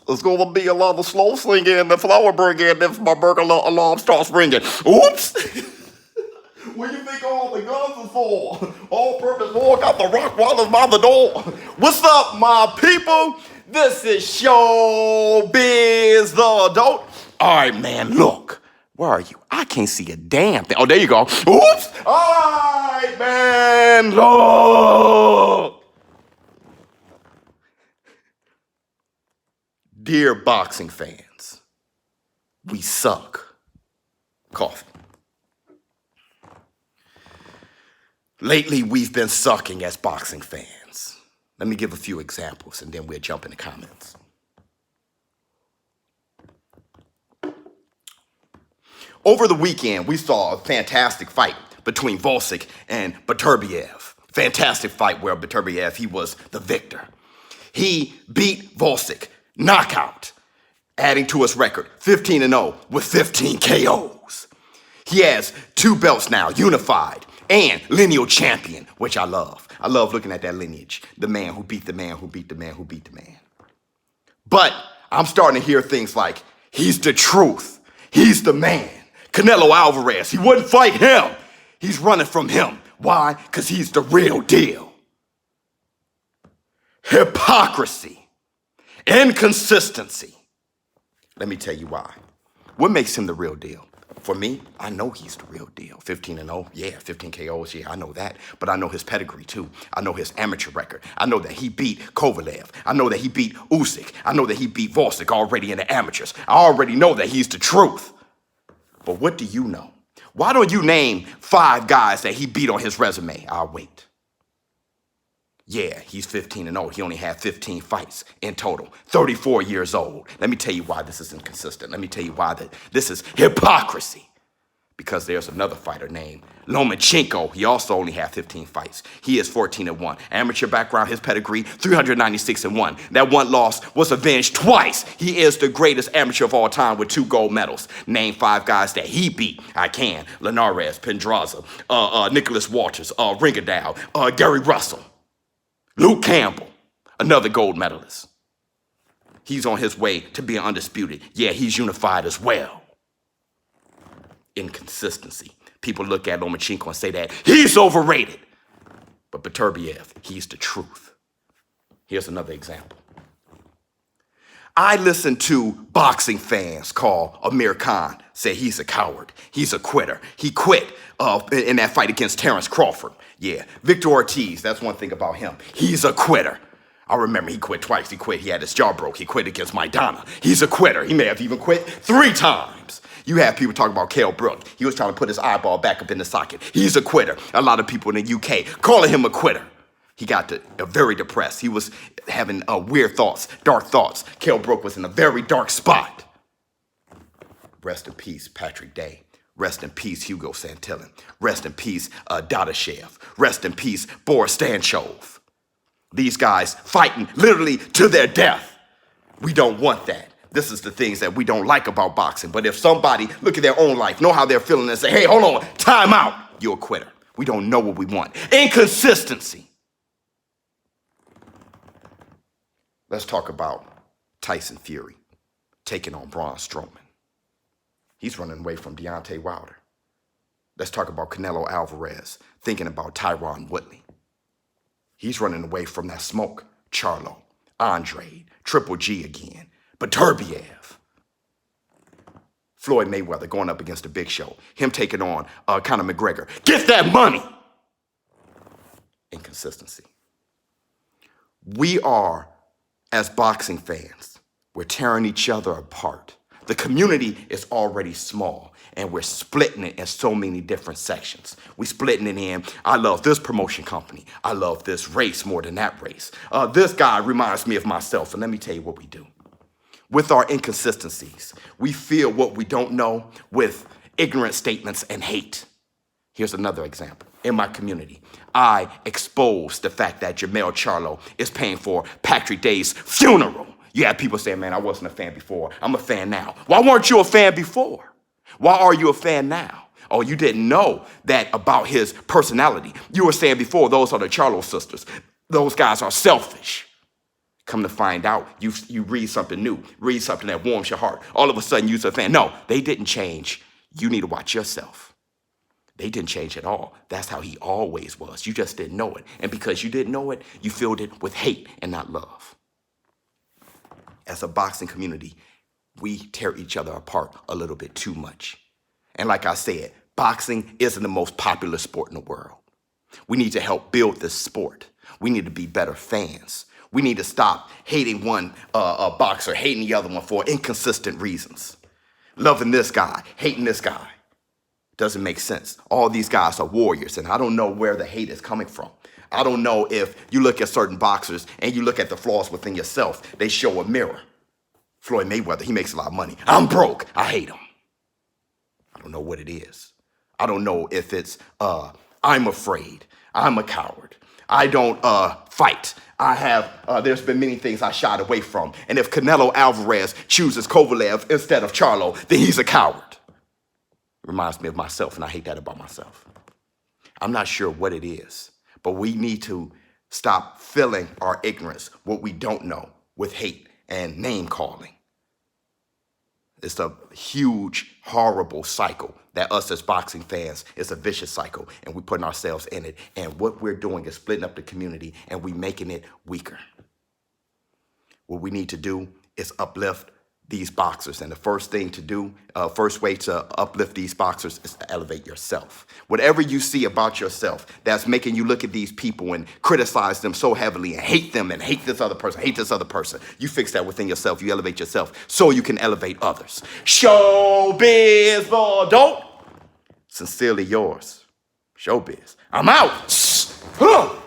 There's going to be a lot of slow singing and the flower bringing if my burger alarm starts ringing. Oops! What do you think all the guns is for? All-purpose war got the rock wallers by the door. What's up, my people? This is ShowBizz the Adult. All right, man, look. Where are you? I can't see a damn thing. Oh, there you go. Oops! All right, man, look. Dear boxing fans, we suck. Coffee. Lately, we've been sucking as boxing fans. Let me give a few examples, and then we'll jump in the comments. Over the weekend, we saw a fantastic fight between Volsic and Beterbiev. Fantastic fight where Beterbiev, he was the victor. He beat Volsic, knockout, adding to his record, 15-0 with 15 KOs. He has 2 belts now, unified, and lineal champion, which I love. I love looking at that lineage. The man who beat the man who beat the man who beat the man. But I'm starting to hear things like, he's the truth. He's the man. Canelo Alvarez, he wouldn't fight him. He's running from him. Why? Because he's the real deal. Hypocrisy. Inconsistency. Let me tell you why. What makes him the real deal? For me, I know he's the real deal. 15-0, yeah, 15 KOs, yeah, I know that. But I know his pedigree too. I know his amateur record. I know that he beat Kovalev. I know that he beat Usyk. I know that he beat Volsic already in the amateurs. I already know that he's the truth. But what do you know? Why don't you name 5 guys that he beat on his resume? I'll wait. Yeah, he's 15-0. He only had 15 fights in total. 34 years old. Let me tell you why this is inconsistent. Let me tell you why this is hypocrisy. Because there's another fighter named Lomachenko. He also only had 15 fights. He is 14-1. Amateur background, his pedigree, 396-1. That one loss was avenged twice. He is the greatest amateur of all time with 2 gold medals. Name 5 guys that he beat. I can. Linares, Pedraza, Nicholas Walters, Ringadao, Gary Russell. Luke Campbell, another gold medalist. He's on his way to being undisputed. Yeah, he's unified as well. Inconsistency. People look at Lomachenko and say that he's overrated. But Beterbiev, he's the truth. Here's another example. I listen to boxing fans call Amir Khan, say he's a coward. He's a quitter. He quit in that fight against Terrence Crawford. Yeah, Victor Ortiz, that's one thing about him. He's a quitter. I remember he quit twice. He had his jaw broke. He quit against Maidana. He's a quitter. He may have even quit 3 times. You have people talking about Kell Brook. He was trying to put his eyeball back up in the socket. He's a quitter. A lot of people in the UK calling him a quitter. He got very depressed. He was having weird thoughts, dark thoughts. Kell Brook was in a very dark spot. Rest in peace, Patrick Day. Rest in peace, Hugo Santillan. Rest in peace, Dadashev. Rest in peace, Boris Stanchov. These guys fighting literally to their death. We don't want that. This is the things that we don't like about boxing. But if somebody look at their own life, know how they're feeling and say, hey, hold on, time out, you're a quitter. We don't know what we want. Inconsistency. Let's talk about Tyson Fury taking on Braun Strowman. He's running away from Deontay Wilder. Let's talk about Canelo Alvarez thinking about Tyron Woodley. He's running away from that smoke. Charlo, Andre, Triple G again, Beterbiev. Floyd Mayweather going up against the Big Show. Him taking on Conor McGregor. Get that money! Inconsistency. We are, as boxing fans, we're tearing each other apart. The community is already small, and we're splitting it in so many different sections. We're splitting it in, I love this promotion company. I love this race more than that race. This guy reminds me of myself, and let me tell you what we do. With our inconsistencies, we feel what we don't know with ignorant statements and hate. Here's another example. In my community, I exposed the fact that Jermell Charlo is paying for Patrick Day's funeral. You have people saying, man, I wasn't a fan before. I'm a fan now. Why weren't you a fan before? Why are you a fan now? Oh, you didn't know that about his personality. You were saying before, those are the Charlo sisters. Those guys are selfish. Come to find out, you read something new, read something that warms your heart. All of a sudden, you're a fan. No, they didn't change. You need to watch yourself. They didn't change at all. That's how he always was. You just didn't know it. And because you didn't know it, you filled it with hate and not love. As a boxing community, we tear each other apart a little bit too much. And like I said, boxing isn't the most popular sport in the world. We need to help build this sport. We need to be better fans. We need to stop hating one boxer, hating the other one for inconsistent reasons. Loving this guy, hating this guy. Doesn't make sense. All these guys are warriors, and I don't know where the hate is coming from. I don't know if you look at certain boxers and you look at the flaws within yourself, they show a mirror. Floyd Mayweather, he makes a lot of money. I'm broke. I hate him. I don't know what it is. I don't know if it's I'm afraid. I'm a coward. I don't fight. There's been many things I shied away from. And if Canelo Alvarez chooses Kovalev instead of Charlo, then he's a coward. It reminds me of myself, and I hate that about myself. I'm not sure what it is, but we need to stop filling our ignorance, what we don't know, with hate and name calling. It's a huge, horrible cycle that us as boxing fans, it's a vicious cycle, and we're putting ourselves in it. And what we're doing is splitting up the community, and we're making it weaker. What we need to do is uplift these boxers. And the first thing to do, first way to uplift these boxers is to elevate yourself. Whatever you see about yourself that's making you look at these people and criticize them so heavily and hate them and hate this other person, you fix that within yourself. You elevate yourself so you can elevate others. ShowBizz, boy, don't. Sincerely yours, ShowBizz. I'm out.